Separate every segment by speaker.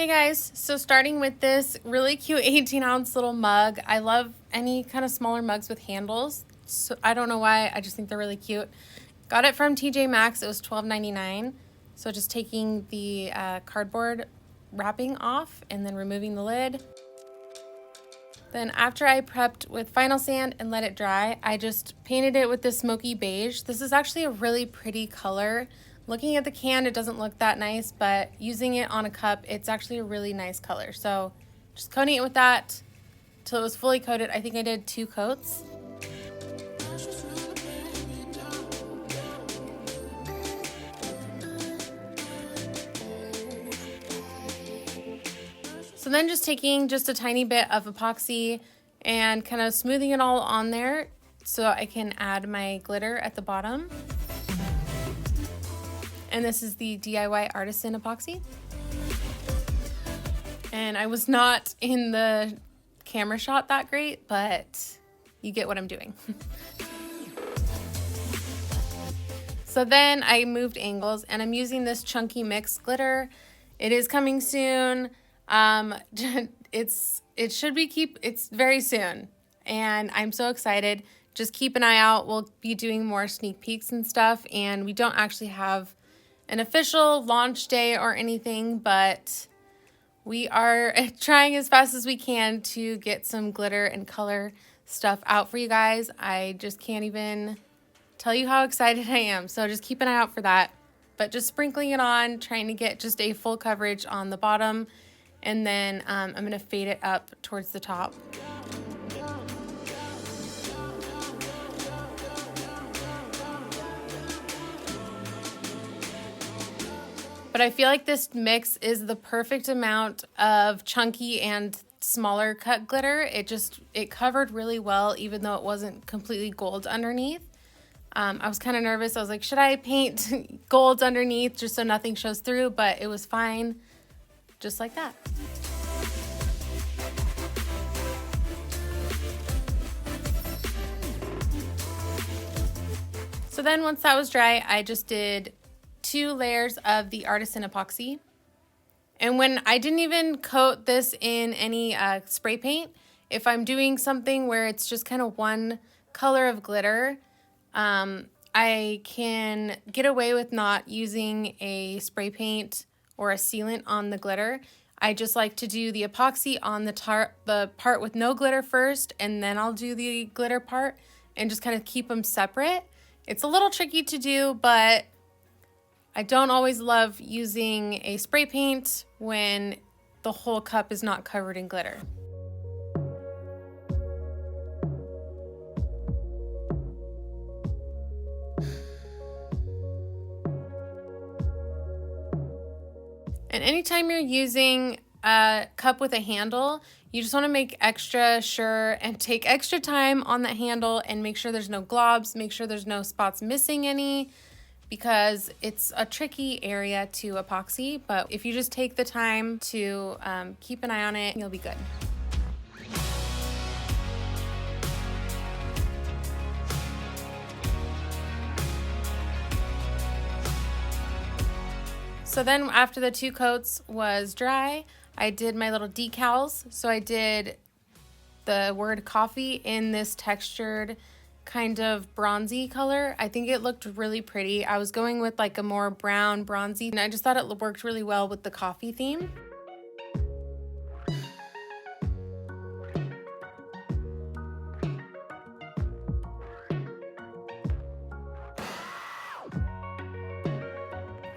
Speaker 1: guys, so starting with this really cute 18-ounce little mug. I love any kind of smaller mugs with handles. So I don't know why, I just think they're really cute. Got it from TJ Maxx. It was $12.99. So just taking the cardboard wrapping off and then removing the lid. Then after I prepped with vinyl sand and let it dry, I just painted it with this smoky beige. This is actually a really pretty color. Looking at the can, it doesn't look that nice, but using it on a cup, it's actually a really nice color. So just coating it with that till it was fully coated. I think I did 2 coats. So then just taking just a tiny bit of epoxy and kind of smoothing it all on there so I can add my glitter at the bottom. And this is the DIY Artisan Epoxy. And I was not in the camera shot that great, but you get what I'm doing. So then I moved angles and I'm using this chunky mix glitter. It is coming soon. It's very soon and I'm so excited. Just keep an eye out. We'll be doing more sneak peeks and stuff, and we don't actually have an official launch day or anything, but we are trying as fast as we can to get some glitter and color stuff out for you guys. I just can't even tell you how excited I am. So just keep an eye out for that. But just sprinkling it on, trying to get just a full coverage on the bottom. And then I'm going to fade it up towards the top. But I feel like this mix is the perfect amount of chunky and smaller cut glitter. It covered really well, even though it wasn't completely gold underneath. I was kind of nervous. I was like, should I paint gold underneath just so nothing shows through? But it was fine, just like that. So then once that was dry, I just did 2 layers of the Artisan Epoxy. And when I didn't even coat this in any spray paint, if I'm doing something where it's just kind of one color of glitter, I can get away with not using a spray paint or a sealant on the glitter. I just like to do the epoxy on the part with no glitter first, and then I'll do the glitter part and just kind of keep them separate. It's a little tricky to do, but I don't always love using a spray paint when the whole cup is not covered in glitter. And anytime you're using a cup with a handle, you just want to make extra sure and take extra time on the handle and make sure there's no globs, make sure there's no spots missing any, because it's a tricky area to epoxy. But if you just take the time to keep an eye on it, you'll be good. So then after the 2 coats was dry, I did my little decals. So I did the word coffee in this textured kind of bronzy color. I think it looked really pretty. I was going with like a more brown bronzy, and I just thought it worked really well with the coffee theme.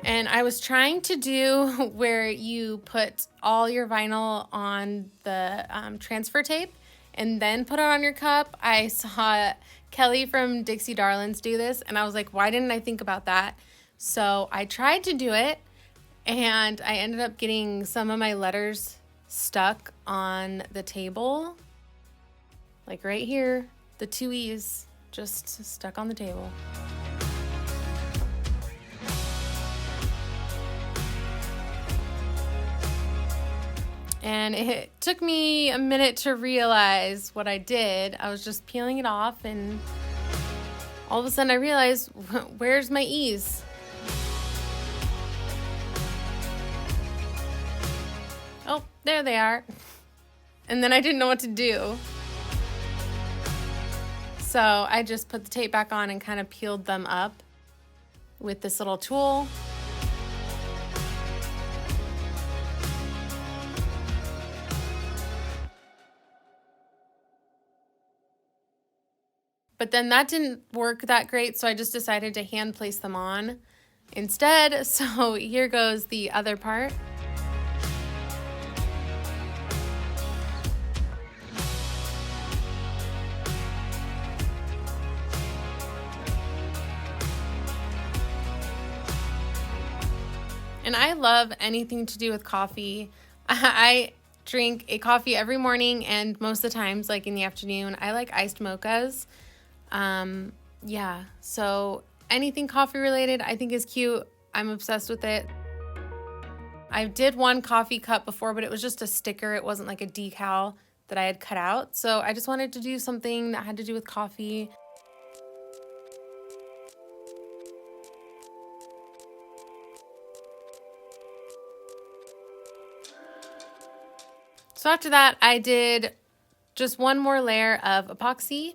Speaker 1: And I was trying to do where you put all your vinyl on the transfer tape and then put it on your cup. I saw Kelly from Dixie Darlings do this, and I was like, why didn't I think about that? So I tried to do it, and I ended up getting some of my letters stuck on the table. Like right here, the 2 E's just stuck on the table. And it took me a minute to realize what I did. I was just peeling it off, and all of a sudden I realized, where's my E's? There they are. And then I didn't know what to do. So I just put the tape back on and kind of peeled them up with this little tool. But then that didn't work that great, so I just decided to hand place them on instead. So here goes the other part. And I love anything to do with coffee. I drink a coffee every morning, and most of the times, like in the afternoon, I like iced mochas. Yeah, so anything coffee related I think is cute. I'm obsessed with it. I did one coffee cup before, but it was just a sticker. It wasn't like a decal that I had cut out. So I just wanted to do something that had to do with coffee. So after that, I did just one more layer of epoxy.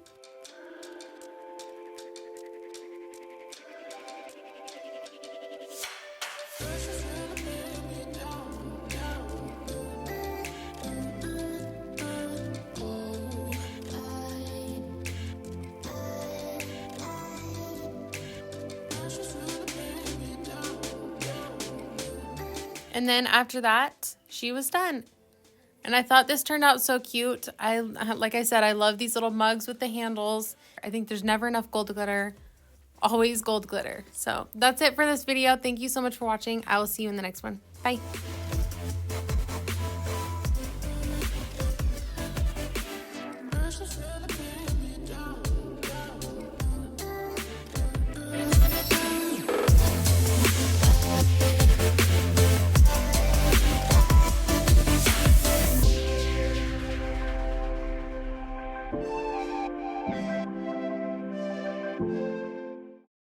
Speaker 1: And then after that, she was done. And I thought this turned out so cute. Like I said, I love these little mugs with the handles. I think there's never enough gold glitter. Always gold glitter. So that's it for this video. Thank you so much for watching. I will see you in the next one. Bye.